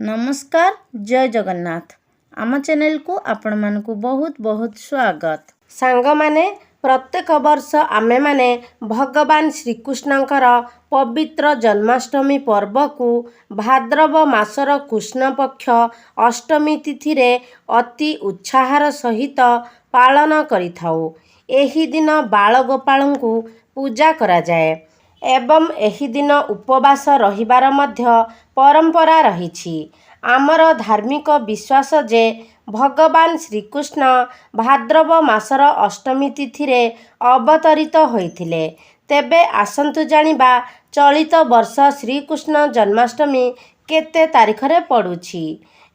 नमस्कार जय जगन्नाथ आम चैनल को आपण मानकु बहुत बहुत स्वागत। सांग माने प्रत्येक वर्ष आमे माने भगवान श्रीकृष्णंकर पवित्र जन्माष्टमी पर्व को भाद्रव मासर कृष्ण पक्ष अष्टमी तिथि रे अति उत्साहर सहित पालन करिथाउ। एही दिन बाल गोपालंकु पूजा करा जाए एवं एही दिन उपवास रहिबार मध्य परंपरा रहिछि। आमर धार्मिक विश्वास जे भगवान श्रीकृष्ण भाद्रव मासर अष्टमी तिथि रे अवतरित होइथिले। तेबे आसंतु जानिबा चलित वर्ष श्रीकृष्ण जन्माष्टमी केते तारीख रे पड़ुछि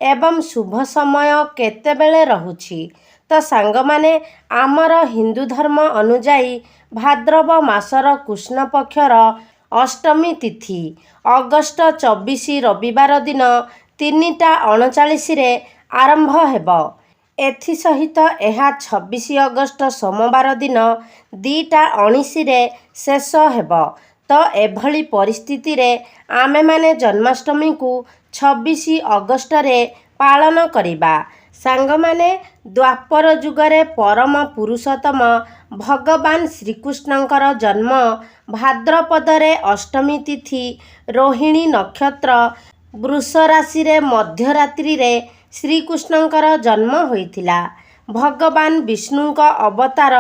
एवं शुभ समय केते बेले रहुछि। तो सांग माने आमर हिंदू धर्म अनुजाई भाद्रव मासर कृष्ण पक्षर अष्टमी तिथि अगस्ट 24 रविवार दिन 3:39 रे आरंभ हेब। एथि सहित एहा 26 अगस्ट सोमवार दिन 2:19 रे शेष हेब। तो एभली परिस्थिति रे आमे माने जन्माष्टमी को 26 अगस्ट रे पालन करिबा। सांग माने द्वापर जुगरे परम पुरुषोत्तम भगवान श्रीकृष्णंकर जन्म भाद्रपदरे अष्टमी तिथि रोहिणी नक्षत्र वृष राशि रे मध्यरात्रि रे श्रीकृष्णंकर जन्म होइथिला। भगवान विष्णुंक अवतार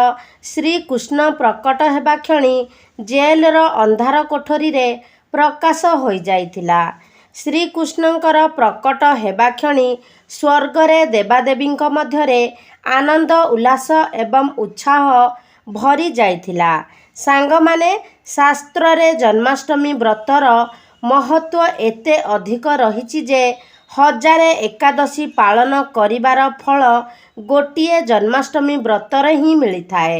श्रीकृष्ण प्रकट हेबा क्षणी जेलर अंधार कोठरी रे प्रकाश होई जाइथिला। श्रीकृष्णंकर प्रकट हेबा क्षणी स्वर्गरे देवादेवींक मध्यरे आनंद उल्लास एवं उत्साह भरी जाइथिला। सांग माने शास्त्र रे जन्माष्टमी व्रतर महत्व एते अधिक रहिछि जे 1000 एकादशी पालन करिबार फल गोटिए जन्माष्टमी व्रतर ही मिली थाए।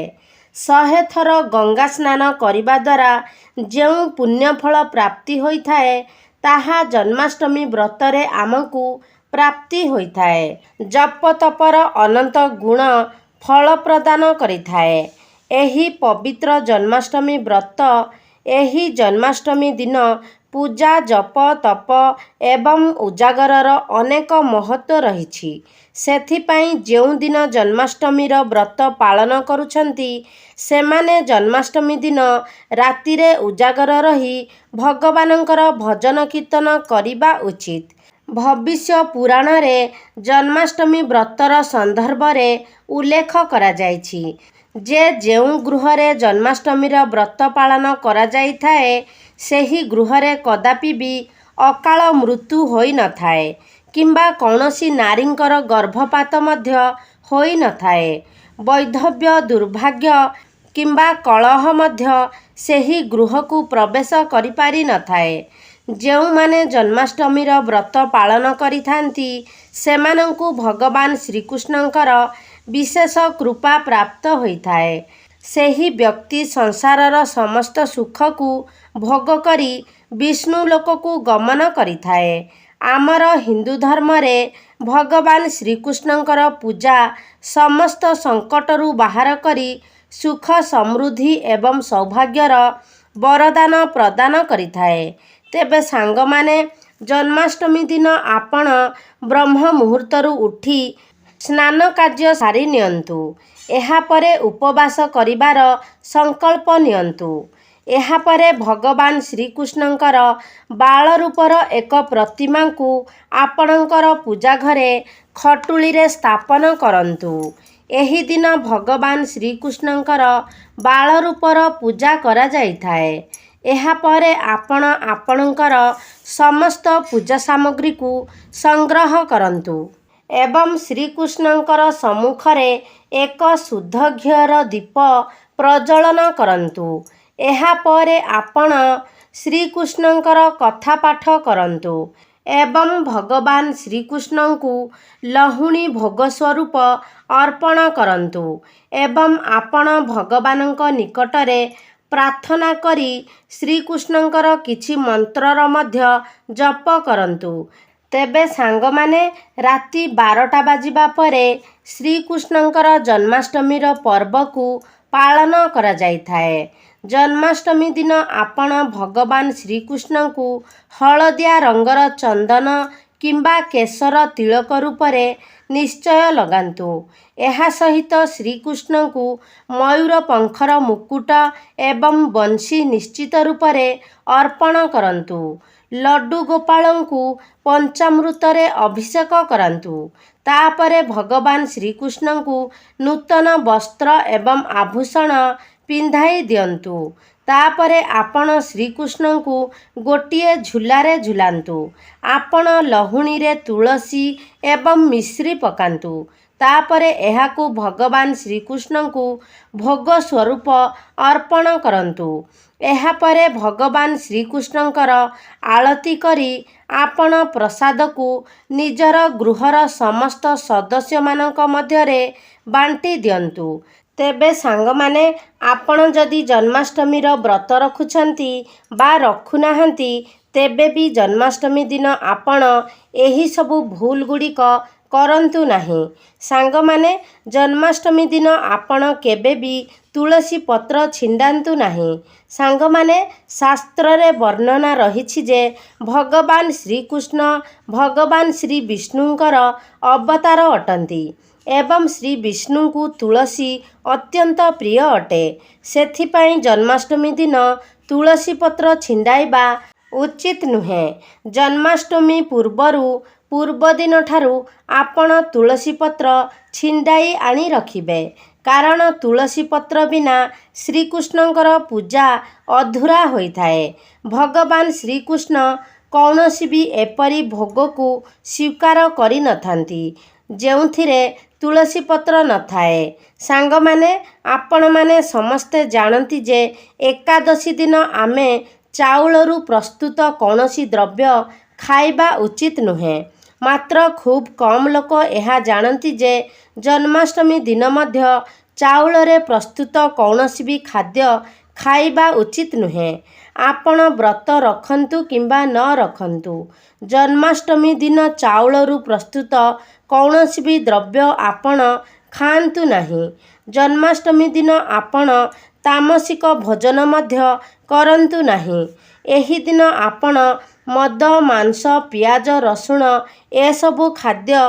100 थर गंगा स्नान करिबा द्वारा जेउ पुण्य फल प्राप्ति होई थाए ताहा जन्माष्टमी व्रतरे आमकु प्राप्ति होई थाए। जप तपर अनंत गुण फल प्रदान करि थाए। एही पवित्र जन्माष्टमी व्रत एही जन्माष्टमी दिन पूजा जप तप एवं उजागरर अनेक महत्व रहिछि। सेथिपाई जेउ दिन जन्माष्टमीर व्रत पालन करुछंती सेमाने जन्माष्टमी दिन रातिरे उजागर रही भगवानंकर भजन कीर्तन करिबा उचित। भविष्य पुराण रे जन्माष्टमी व्रतर संदर्भ रे उल्लेख करा जाइछि जे जेउ गृहरे जन्माष्टमीर व्रत पालन करा जाई थाए सेही गृहरे कदापि भी अकाल मृत्यु होई न थाए किंबा कौनसी नारींकर गर्भपात मध्य होई न थाए। वैधव्य दुर्भाग्य किंबा कलह मध्य सेही गृह को प्रवेश करि पारि न थाए। जेउ माने जन्माष्टमीर व्रत पालन करिथांती सेमानंकु भगवान श्रीकृष्णंकर विशेष कृपा प्राप्त होई थाए। सेही व्यक्ति संसारर समस्त सुख को भोग करी विष्णु लोक को गमन करि थाए। आमर हिंदू धर्म रे भगवान श्रीकृष्णंकर पूजा समस्त संकटरू बाहर करी सुख समृद्धि एवं सौभाग्यर वरदान प्रदान करि थाए। तेबे सांग माने जन्माष्टमी दिन आपण ब्रह्म मुहूर्तरू उठी स्नान कार्य सारी नियंतु। एहा परे उपवास करिबार संकल्प नियंतु। एहा परे भगवान श्रीकृष्णंकर बाल रूपर एक प्रतिमा को आपणंकर पूजा घरे खटुली रे स्थापन करंतु। एही दिन भगवान श्रीकृष्णंकर बाल रूपर पूजा करा जाई थाए। एहा परे आपण आपणंकर समस्त पूजा सामग्री को संग्रह करंतु एवं श्रीकृष्णंकर सम्मुखरे एक शुद्ध घियर दीप प्रज्वलन करंतु। एहा परे आपण श्रीकृष्णंकर कथा पाठ करंतु एवं भगवान श्रीकृष्ण को लहुणी भोग स्वरूप अर्पण करंतु एवं आपण भगवानंक निकटरे प्रार्थना करी श्रीकृष्णंकर किछि मंत्रर मध्य जप करंतु। तेबे सांग माने राति 12टा बाजिबा परे श्रीकृष्णंकर जन्माष्टमीर पर्व को पालन करा जाई थाए। जन्माष्टमी दिन आपण भगवान श्रीकृष्ण को हलदिया रंगर चंदन କିମ୍ବା କେଶର ତିଳକ ରୂପରେ ନିଶ୍ଚୟ ଲଗାନ୍ତୁ। ଏହା ସହିତ ଶ୍ରୀକୃଷ୍ଣଙ୍କୁ ମୟୂର ପଙ୍ଖର ମୁକୁଟ ଏବଂ ବଂଶୀ ନିଶ୍ଚିତ ରୂପରେ ଅର୍ପଣ କରନ୍ତୁ। ଲଡୁ ଗୋପାଳଙ୍କୁ ପଞ୍ଚାମୃତରେ ଅଭିଷେକ କରାନ୍ତୁ। ତାପରେ ଭଗବାନ ଶ୍ରୀକୃଷ୍ଣଙ୍କୁ ନୂତନ ବସ୍ତ୍ର ଏବଂ ଆଭୂଷଣ ପିନ୍ଧାଇ ଦିଅନ୍ତୁ। ତାପରେ ଆପଣ ଶ୍ରୀକୃଷ୍ଣଙ୍କୁ ଗୋଟିଏ ଝୁଲାରେ ଝୁଲାନ୍ତୁ। ଆପଣ ଲହୁଣୀରେ ତୁଳସୀ ଏବଂ ମିଶ୍ରି ପକାନ୍ତୁ। ତାପରେ ଏହାକୁ ଭଗବାନ ଶ୍ରୀକୃଷ୍ଣଙ୍କୁ ଭୋଗ ସ୍ୱରୂପ ଅର୍ପଣ କରନ୍ତୁ। ଏହାପରେ ଭଗବାନ ଶ୍ରୀକୃଷ୍ଣଙ୍କର ଆଳତୀ କରି ଆପଣ ପ୍ରସାଦକୁ ନିଜର ଗୃହର ସମସ୍ତ ସଦସ୍ୟମାନଙ୍କ ମଧ୍ୟରେ ବାଣ୍ଟି ଦିଅନ୍ତୁ। ତେବେ ସାଙ୍ଗମାନେ, ଆପଣ ଯଦି ଜନ୍ମାଷ୍ଟମୀର ବ୍ରତ ରଖୁଛନ୍ତି ବା ରଖୁନାହାନ୍ତି, ତେବେ ବି ଜନ୍ମାଷ୍ଟମୀ ଦିନ ଆପଣ ଏହିସବୁ ଭୁଲ ଗୁଡ଼ିକ କରନ୍ତୁ ନାହିଁ। ସାଙ୍ଗମାନେ, ଜନ୍ମାଷ୍ଟମୀ ଦିନ ଆପଣ କେବେ ବି ତୁଳସୀ ପତ୍ର ଛିଣ୍ଡାନ୍ତୁ ନାହିଁ। ସାଙ୍ଗମାନେ, ଶାସ୍ତ୍ରରେ ବର୍ଣ୍ଣନା ରହିଛି ଯେ ଭଗବାନ ଶ୍ରୀକୃଷ୍ଣ ଭଗବାନ ଶ୍ରୀ ବିଷ୍ଣୁଙ୍କର ଅବତାର ଅଟନ୍ତି ଏବଂ ଶ୍ରୀ ବିଷ୍ଣୁଙ୍କୁ ତୁଳସୀ ଅତ୍ୟନ୍ତ ପ୍ରିୟ ଅଟେ। ସେଥିପାଇଁ ଜନ୍ମାଷ୍ଟମୀ ଦିନ ତୁଳସୀ ପତ୍ର ଛିଣ୍ଡାଇବା ଉଚିତ ନୁହେଁ। ଜନ୍ମାଷ୍ଟମୀ ପୂର୍ବଦିନଠାରୁ ଆପଣ ତୁଳସୀ ପତ୍ର ଛିଣ୍ଡାଇ ଆଣି ରଖିବେ, କାରଣ ତୁଳସୀ ପତ୍ର ବିନା ଶ୍ରୀକୃଷ୍ଣଙ୍କର ପୂଜା ଅଧୁରା ହୋଇଥାଏ। ଭଗବାନ ଶ୍ରୀକୃଷ୍ଣ କୌଣସି ବି ଏପରି ଭୋଗକୁ ସ୍ୱୀକାର କରିନଥାନ୍ତି ଯେଉଁଥିରେ ତୁଳସୀ ପତ୍ର ନଥାଏ। ସାଙ୍ଗମାନେ, ଆପଣମାନେ ସମସ୍ତେ ଜାଣନ୍ତି ଯେ ଏକାଦଶୀ ଦିନ ଆମେ ଚାଉଳରୁ ପ୍ରସ୍ତୁତ କୌଣସି ଦ୍ରବ୍ୟ ଖାଇବା ଉଚିତ ନୁହେଁ। ମାତ୍ର ଖୁବ୍ କମ୍ ଲୋକ ଏହା ଜାଣନ୍ତି ଯେ ଜନ୍ମାଷ୍ଟମୀ ଦିନ ମଧ୍ୟ ଚାଉଳରେ ପ୍ରସ୍ତୁତ କୌଣସି ବି ଖାଦ୍ୟ ଖାଇବା ଉଚିତ ନୁହେଁ। ଆପଣ ବ୍ରତ ରଖନ୍ତୁ କିମ୍ବା ନ ରଖନ୍ତୁ, ଜନ୍ମାଷ୍ଟମୀ ଦିନ ଚାଉଳରୁ ପ୍ରସ୍ତୁତ କୌଣସି ବି ଦ୍ରବ୍ୟ ଆପଣ ଖାଆନ୍ତୁ ନାହିଁ। ଜନ୍ମାଷ୍ଟମୀ ଦିନ ଆପଣ ତାମସିକ ଭୋଜନ ମଧ୍ୟ କରନ୍ତୁ ନାହିଁ। ଏହି ଦିନ ଆପଣ ମଦ, ମାଂସ, ପିଆଜ, ରସୁଣ ଏସବୁ ଖାଦ୍ୟ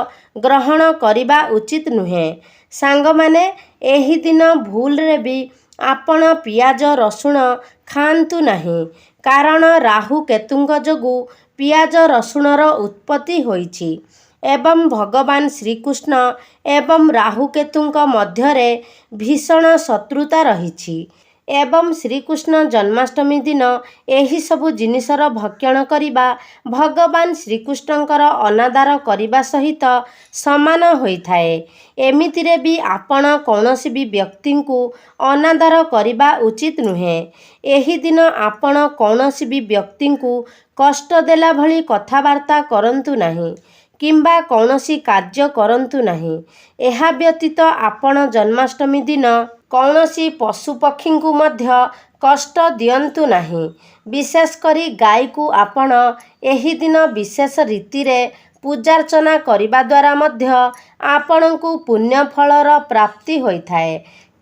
ଗ୍ରହଣ କରିବା ଉଚିତ ନୁହେଁ। ସାଙ୍ଗମାନେ, ଏହି ଦିନ ଭୁଲରେ ବି ଆପଣ ପିଆଜ ରସୁଣ ଖାଆନ୍ତୁ ନାହିଁ, କାରଣ ରାହୁ କେତୁଙ୍କ ଯୋଗୁଁ ପିଆଜ ରସୁଣର ଉତ୍ପତ୍ତି ହୋଇଛି ଏବଂ ଭଗବାନ ଶ୍ରୀକୃଷ୍ଣ ଏବଂ ରାହୁ କେତୁଙ୍କ ମଧ୍ୟରେ ଭୀଷଣ ଶତ୍ରୁତା ରହିଛି ଏବଂ ଶ୍ରୀକୃଷ୍ଣ ଜନ୍ମାଷ୍ଟମୀ ଦିନ ଏହିସବୁ ଜିନିଷର ଭକ୍ଷଣ କରିବା ଭଗବାନ ଶ୍ରୀକୃଷ୍ଣଙ୍କର ଅନାଦର କରିବା ସହିତ ସମାନ ହୋଇଥାଏ। ଏମିତିରେ ବି ଆପଣ କୌଣସି ବି ବ୍ୟକ୍ତିଙ୍କୁ ଅନାଦର କରିବା ଉଚିତ ନୁହେଁ। ଏହି ଦିନ ଆପଣ କୌଣସି ବି ବ୍ୟକ୍ତିଙ୍କୁ କଷ୍ଟ ଦେଲା ଭଳି କଥାବାର୍ତ୍ତା କରନ୍ତୁ ନାହିଁ କିମ୍ବା କୌଣସି କାର୍ଯ୍ୟ କରନ୍ତୁ ନାହିଁ। ଏହା ବ୍ୟତୀତ ଆପଣ ଜନ୍ମାଷ୍ଟମୀ ଦିନ କୌଣସି ପଶୁପକ୍ଷୀଙ୍କୁ ମଧ୍ୟ କଷ୍ଟ ଦିଅନ୍ତୁ ନାହିଁ। ବିଶେଷ କରି ଗାଈକୁ ଆପଣ ଏହି ଦିନ ବିଶେଷ ରୀତିରେ ପୂଜାର୍ଚ୍ଚନା କରିବା ଦ୍ୱାରା ମଧ୍ୟ ଆପଣଙ୍କୁ ପୁଣ୍ୟ ଫଳର ପ୍ରାପ୍ତି ହୋଇଥାଏ,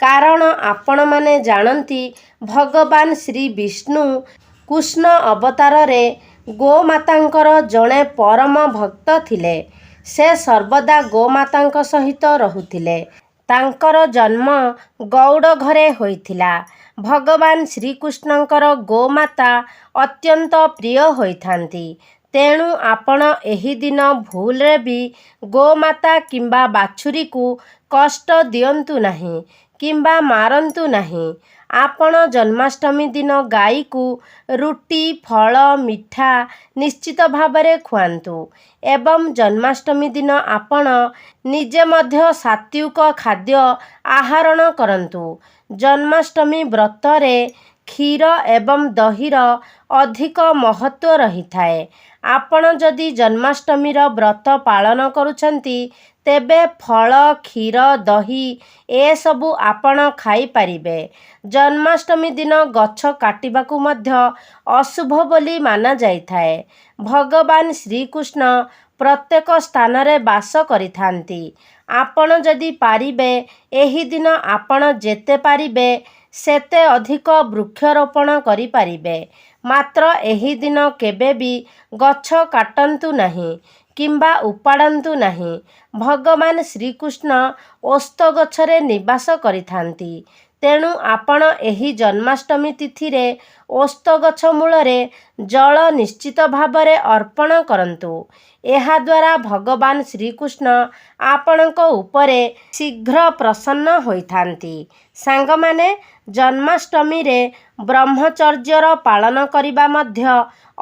କାରଣ ଆପଣମାନେ ଜାଣନ୍ତି ଭଗବାନ ଶ୍ରୀ ବିଷ୍ଣୁ କୃଷ୍ଣ ଅବତାରରେ ଗୋମାତାଙ୍କର ଜଣେ ପରମ ଭକ୍ତ ଥିଲେ। ସେ ସର୍ବଦା ଗୋମାତାଙ୍କ ସହିତ ରହୁଥିଲେ। ତାଙ୍କର ଜନ୍ମ ଗୌଡ଼ ଘରେ ହୋଇଥିଲା। ଭଗବାନ ଶ୍ରୀକୃଷ୍ଣଙ୍କର ଗୋମାତା ଅତ୍ୟନ୍ତ ପ୍ରିୟ ହୋଇଥାନ୍ତି। ତେଣୁ ଆପଣ ଏହି ଦିନ ଭୁଲରେ ବି ଗୋମାତା କିମ୍ବା ବାଛୁରୀକୁ କଷ୍ଟ ଦିଅନ୍ତୁ ନାହିଁ କିମ୍ବା ମାରନ୍ତୁ ନାହିଁ। ଆପଣ ଜନ୍ମାଷ୍ଟମୀ ଦିନ ଗାଈକୁ ରୁଟି, ଫଳ, ମିଠା ନିଶ୍ଚିତ ଭାବରେ ଖୁଆନ୍ତୁ ଏବଂ ଜନ୍ମାଷ୍ଟମୀ ଦିନ ଆପଣ ନିଜେ ମଧ୍ୟ ସାତ୍ୱିକ ଖାଦ୍ୟ ଆହରଣ କରନ୍ତୁ। ଜନ୍ମାଷ୍ଟମୀ ବ୍ରତରେ କ୍ଷୀର ଏବଂ ଦହିର ଅଧିକ ମହତ୍ତ୍ୱ ରହିଥାଏ। ଆପଣ ଯଦି ଜନ୍ମାଷ୍ଟମୀର ବ୍ରତ ପାଳନ କରୁଛନ୍ତି, ତେବେ ଫଳ, କ୍ଷୀର, ଦହି ଏସବୁ ଆପଣ ଖାଇପାରିବେ। ଜନ୍ମାଷ୍ଟମୀ ଦିନ ଗଛ କାଟିବାକୁ ମଧ୍ୟ ଅଶୁଭ ବୋଲି ମାନାଯାଇଥାଏ। ଭଗବାନ ଶ୍ରୀକୃଷ୍ଣ ପ୍ରତ୍ୟେକ ସ୍ଥାନରେ ବାସ କରିଥାନ୍ତି। ଆପଣ ଯଦି ପାରିବେ, ଏହି ଦିନ ଆପଣ ଯେତେ ପାରିବେ ସେତେ ଅଧିକ ବୃକ୍ଷରୋପଣ କରିପାରିବେ। ମାତ୍ର ଏହି ଦିନ କେବେ ବି ଗଛ କାଟନ୍ତୁ ନାହିଁ କିମ୍ବା ଉପାଡ଼ନ୍ତୁ ନାହିଁ। ଭଗବାନ ଶ୍ରୀକୃଷ୍ଣ ଓସ୍ତ ଗଛରେ ନିବାସ କରିଥାନ୍ତି। ତେଣୁ ଆପଣ ଏହି ଜନ୍ମାଷ୍ଟମୀ ତିଥିରେ ଓସ୍ତ ଗଛ ମୂଳରେ ଜଳ ନିଶ୍ଚିତ ଭାବରେ ଅର୍ପଣ କରନ୍ତୁ। ଏହାଦ୍ୱାରା ଭଗବାନ ଶ୍ରୀକୃଷ୍ଣ ଆପଣଙ୍କ ଉପରେ ଶୀଘ୍ର ପ୍ରସନ୍ନ ହୋଇଥାନ୍ତି। ସାଙ୍ଗମାନେ, ଜନ୍ମାଷ୍ଟମୀରେ ବ୍ରହ୍ମଚର୍ଯ୍ୟର ପାଳନ କରିବା ମଧ୍ୟ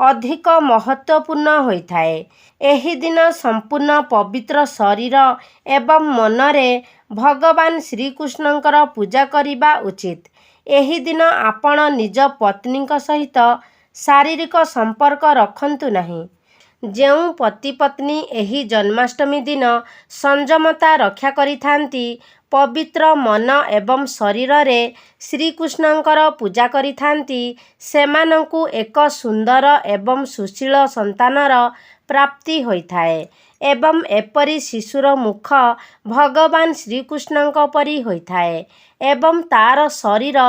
ଅଧିକ ମହତ୍ତ୍ୱପୂର୍ଣ୍ଣ ହୋଇଥାଏ। ଏହି ଦିନ ସମ୍ପୂର୍ଣ୍ଣ ପବିତ୍ର ଶରୀର ଏବଂ ମନରେ ଭଗବାନ ଶ୍ରୀକୃଷ୍ଣଙ୍କର ପୂଜା କରିବା ଉଚିତ। ଏହି ଦିନ ଆପଣ ନିଜ ପତ୍ନୀଙ୍କ ସହିତ ଶାରୀରିକ ସମ୍ପର୍କ ରଖନ୍ତୁ ନାହିଁ। ଯେଉଁ ପତି ପତ୍ନୀ ଏହି ଜନ୍ମାଷ୍ଟମୀ ଦିନ ସଂଯମତା ରକ୍ଷା କରିଥାନ୍ତି, ପବିତ୍ର ମନ ଏବଂ ଶରୀରରେ ଶ୍ରୀକୃଷ୍ଣଙ୍କର ପୂଜା କରିଥାନ୍ତି, ସେମାନଙ୍କୁ ଏକ ସୁନ୍ଦର ଏବଂ ସୁଶୀଳ ସନ୍ତାନର ପ୍ରାପ୍ତି ହୋଇଥାଏ ଏବଂ ଏପରି ଶିଶୁର ମୁଖ ଭଗବାନ ଶ୍ରୀକୃଷ୍ଣଙ୍କ ପରି ହୋଇଥାଏ ଏବଂ ତା'ର ଶରୀର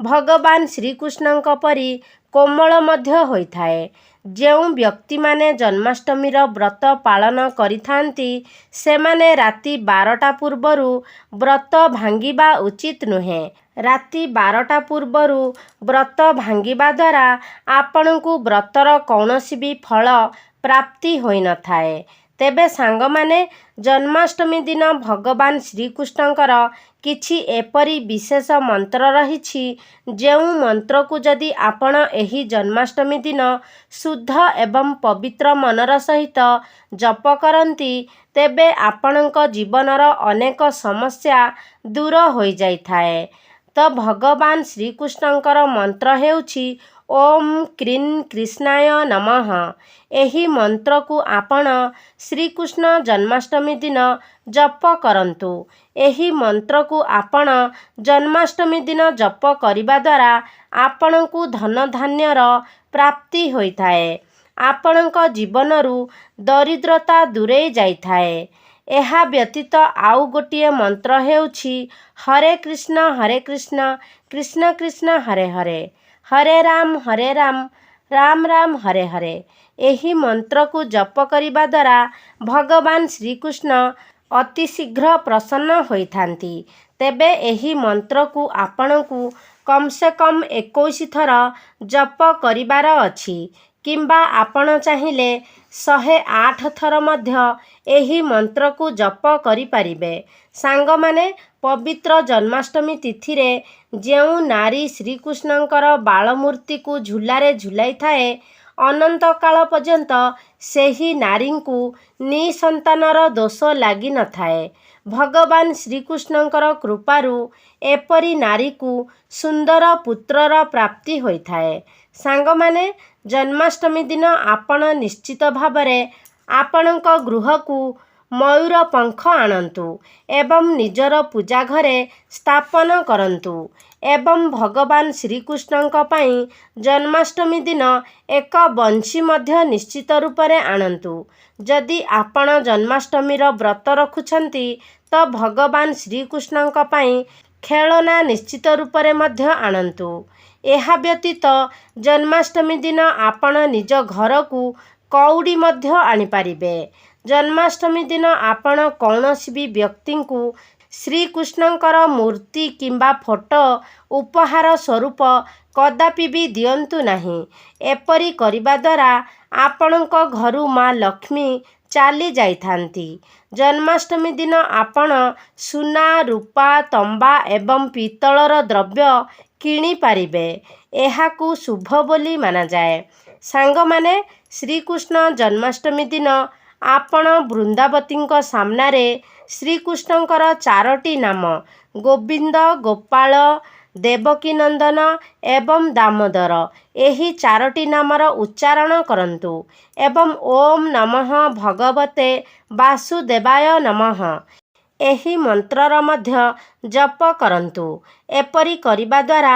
ଭଗବାନ ଶ୍ରୀକୃଷ୍ଣଙ୍କ ପରି କୋମଳ ମଧ୍ୟ ହୋଇଥାଏ। ଯେଉଁ ବ୍ୟକ୍ତିମାନେ ଜନ୍ମାଷ୍ଟମୀର ବ୍ରତ ପାଳନ କରିଥାନ୍ତି, ସେମାନେ ରାତି 12ଟା ପୂର୍ବରୁ ବ୍ରତ ଭାଙ୍ଗିବା ଉଚିତ ନୁହେଁ। ରାତି 12ଟା ପୂର୍ବରୁ ବ୍ରତ ଭାଙ୍ଗିବା ଦ୍ୱାରା ଆପଣଙ୍କୁ ବ୍ରତର କୌଣସି ବି ଫଳ ପ୍ରାପ୍ତି ହୋଇନଥାଏ। ତେବେ ସାଙ୍ଗମାନେ, ଜନ୍ମାଷ୍ଟମୀ ଦିନ ଭଗବାନ ଶ୍ରୀକୃଷ୍ଣଙ୍କର କିଛି ଏପରି ବିଶେଷ ମନ୍ତ୍ର ରହିଛି, ଯେଉଁ ମନ୍ତ୍ରକୁ ଯଦି ଆପଣ ଏହି ଜନ୍ମାଷ୍ଟମୀ ଦିନ ଶୁଦ୍ଧ ଏବଂ ପବିତ୍ର ମନର ସହିତ ଜପ କରନ୍ତି, ତେବେ ଆପଣଙ୍କ ଜୀବନର ଅନେକ ସମସ୍ୟା ଦୂର ହୋଇଯାଇଥାଏ। ତ ଭଗବାନ ଶ୍ରୀକୃଷ୍ଣଙ୍କର ମନ୍ତ୍ର ହେଉଛି ଓମ୍ କ୍ରିଂ କୃଷ୍ଣାୟ ନମଃ। ଏହି ମନ୍ତ୍ରକୁ ଆପଣ ଶ୍ରୀକୃଷ୍ଣ ଜନ୍ମାଷ୍ଟମୀ ଦିନ ଜପ କରନ୍ତୁ। ଏହି ମନ୍ତ୍ରକୁ ଆପଣ ଜନ୍ମାଷ୍ଟମୀ ଦିନ ଜପ କରିବା ଦ୍ୱାରା ଆପଣଙ୍କୁ ଧନଧାନ୍ୟର ପ୍ରାପ୍ତି ହୋଇଥାଏ। ଆପଣଙ୍କ ଜୀବନରୁ ଦରିଦ୍ରତା ଦୂରେଇ ଯାଇଥାଏ। ଏହା ବ୍ୟତୀତ ଆଉ ଗୋଟିଏ ମନ୍ତ୍ର ହେଉଛି ହରେ କୃଷ୍ଣ କୃଷ୍ଣ କୃଷ୍ଣ ହରେ ହରେ, ହରେ ରାମ ରାମ ରାମ ହରେ ହରେ। ଏହି ମନ୍ତ୍ରକୁ ଜପ କରିବା ଦ୍ୱାରା ଭଗବାନ ଶ୍ରୀକୃଷ୍ଣ ଅତି ଶୀଘ୍ର ପ୍ରସନ୍ନ ହୋଇଥାନ୍ତି। ତେବେ ଏହି ମନ୍ତ୍ରକୁ ଆପଣଙ୍କୁ କମ୍ ସେ କମ୍ 21 ଥର ଜପ କରିବାର ଅଛି, କିମ୍ବା ଆପଣ ଚାହିଁଲେ 108 ଥର ମଧ୍ୟ ଏହି ମନ୍ତ୍ରକୁ ଜପ କରିପାରିବେ। ସାଙ୍ଗମାନେ, ପବିତ୍ର ଜନ୍ମାଷ୍ଟମୀ ତିଥିରେ ଯେଉଁ ନାରୀ ଶ୍ରୀକୃଷ୍ଣଙ୍କର ବାଳମୂର୍ତ୍ତିକୁ ଝୁଲାରେ ଝୁଲାଇଥାଏ, ଅନନ୍ତକାଳ ପର୍ଯ୍ୟନ୍ତ ସେହି ନାରୀଙ୍କୁ ନିଃସନ୍ତାନର ଦୋଷ ଲାଗିନଥାଏ। ଭଗବାନ ଶ୍ରୀକୃଷ୍ଣଙ୍କର କୃପାରୁ ଏପରି ନାରୀକୁ ସୁନ୍ଦର ପୁତ୍ରର ପ୍ରାପ୍ତି ହୋଇଥାଏ। ସାଙ୍ଗମାନେ, ଜନ୍ମାଷ୍ଟମୀ ଦିନ ଆପଣ ନିଶ୍ଚିତ ଭାବରେ ଆପଣଙ୍କ ଗୃହକୁ ମୟୂର ପଙ୍ଖ ଆଣନ୍ତୁ ଏବଂ ନିଜର ପୂଜା ଘରେ ସ୍ଥାପନ କରନ୍ତୁ ଏବଂ ଭଗବାନ ଶ୍ରୀକୃଷ୍ଣଙ୍କ ପାଇଁ ଜନ୍ମାଷ୍ଟମୀ ଦିନ ଏକ ବଂଶୀ ମଧ୍ୟ ନିଶ୍ଚିତ ରୂପରେ ଆଣନ୍ତୁ। ଯଦି ଆପଣ ଜନ୍ମାଷ୍ଟମୀର ବ୍ରତ ରଖୁଛନ୍ତି, ତ ଭଗବାନ ଶ୍ରୀକୃଷ୍ଣଙ୍କ ପାଇଁ ଖେଳନା ନିଶ୍ଚିତ ରୂପରେ ମଧ୍ୟ ଆଣନ୍ତୁ। ଏହା ବ୍ୟତୀତ ଜନ୍ମାଷ୍ଟମୀ ଦିନ ଆପଣ ନିଜ ଘରକୁ କଉଡ଼ି ମଧ୍ୟ ଆଣିପାରିବେ। ଜନ୍ମାଷ୍ଟମୀ ଦିନ ଆପଣ କୌଣସି ବି ବ୍ୟକ୍ତିଙ୍କୁ ଶ୍ରୀକୃଷ୍ଣଙ୍କର ମୂର୍ତ୍ତି କିମ୍ବା ଫଟୋ ଉପହାର ସ୍ୱରୂପ କଦାପି ବି ଦିଅନ୍ତୁ ନାହିଁ। ଏପରି କରିବା ଦ୍ୱାରା ଆପଣଙ୍କ ଘରୁ ମା ଲକ୍ଷ୍ମୀ ଚାଲି ଯାଇଥାନ୍ତି। ଜନ୍ମାଷ୍ଟମୀ ଦିନ ଆପଣ ସୁନା, ରୂପା, ତମ୍ବା ଏବଂ ପିତ୍ତଳର ଦ୍ରବ୍ୟ କିଣିପାରିବେ। ଏହାକୁ ଶୁଭ ବୋଲି ମନାଯାଏ। ସାଙ୍ଗମାନେ, ଶ୍ରୀକୃଷ୍ଣ ଜନ୍ମାଷ୍ଟମୀ ଦିନ ଆପଣ ବୃନ୍ଦାବତୀଙ୍କ ସାମ୍ନାରେ ଶ୍ରୀକୃଷ୍ଣଙ୍କର 4ଟି ନାମ ଗୋବିନ୍ଦ, ଗୋପାଳ, ଦେବକୀନନ୍ଦନ ଏବଂ ଦାମୋଦର, ଏହି 4ଟି ନାମର ଉଚ୍ଚାରଣ କରନ୍ତୁ ଏବଂ ଓମ୍ ନମଃ ଭଗବତେ ବାସୁଦେବାୟ ନମଃ ଏହି ମନ୍ତ୍ରର ମଧ୍ୟ ଜପ କରନ୍ତୁ। ଏପରି କରିବା ଦ୍ୱାରା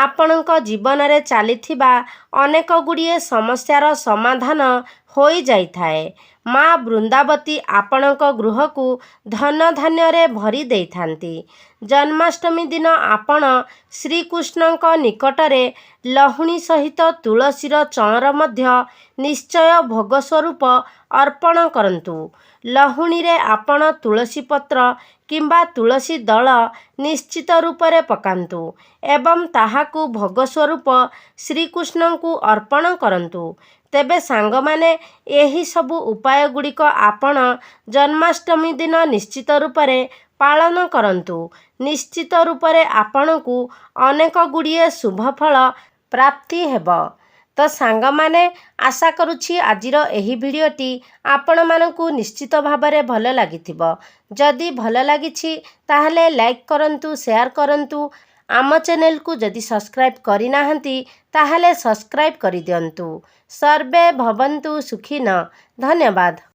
ଆପଣଙ୍କ ଜୀବନରେ ଚାଲିଥିବା ଅନେକ ଗୁଡ଼ିଏ ସମସ୍ୟାର ସମାଧାନ ହୋଇଯାଇଥାଏ। ମା ବୃନ୍ଦାବତୀ ଆପଣଙ୍କ ଗୃହକୁ ଧନ ଧାନ୍ୟରେ ଭରି ଦେଇଥାନ୍ତି। ଜନ୍ମାଷ୍ଟମୀ ଦିନ ଆପଣ ଶ୍ରୀକୃଷ୍ଣଙ୍କ ନିକଟରେ ଲହୁଣୀ ସହିତ ତୁଳସୀର ଚଅଁର ମଧ୍ୟ ନିଶ୍ଚୟ ଭୋଗ ସ୍ୱରୂପ ଅର୍ପଣ କରନ୍ତୁ। ଲହୁଣୀରେ ଆପଣ ତୁଳସୀ ପତ୍ର କିମ୍ବା ତୁଳସୀ ଦଳ ନିଶ୍ଚିତ ରୂପରେ ପକାନ୍ତୁ ଏବଂ ତାହାକୁ ଭୋଗ ସ୍ୱରୂପ ଶ୍ରୀକୃଷ୍ଣଙ୍କୁ ଅର୍ପଣ କରନ୍ତୁ। ତେବେ ସାଙ୍ଗମାନେ, ଏହି ସବୁ ଉପାୟ ଗୁଡ଼ିକ ଆପଣ ଜନ୍ମାଷ୍ଟମୀ ଦିନ ନିଶ୍ଚିତ ରୂପରେ ପାଳନ କରନ୍ତୁ। ନିଶ୍ଚିତ ରୂପରେ ଆପଣଙ୍କୁ ଅନେକ ଗୁଡ଼ିଏ ଶୁଭ ଫଳ ପ୍ରାପ୍ତି ହେବ। ତ ସାଙ୍ଗମାନେ, ଆଶା କରୁଛି ଆଜିର ଏହି ଭିଡ଼ିଓଟି ଆପଣମାନଙ୍କୁ ନିଶ୍ଚିତ ଭାବରେ ଭଲ ଲାଗିଥିବ। ଯଦି ଭଲ ଲାଗିଛି ତାହେଲେ ଲାଇକ୍ କରନ୍ତୁ, ସେୟାର କରନ୍ତୁ। ଆମ ଚ୍ୟାନେଲକୁ ଯଦି ସବସ୍କ୍ରାଇବ୍ କରିନାହାନ୍ତି ତାହେଲେ ସବସ୍କ୍ରାଇବ୍ କରିଦିଅନ୍ତୁ। ସର୍ବେ ଭବନ୍ତୁ ସୁଖିନଃ। ଧନ୍ୟବାଦ।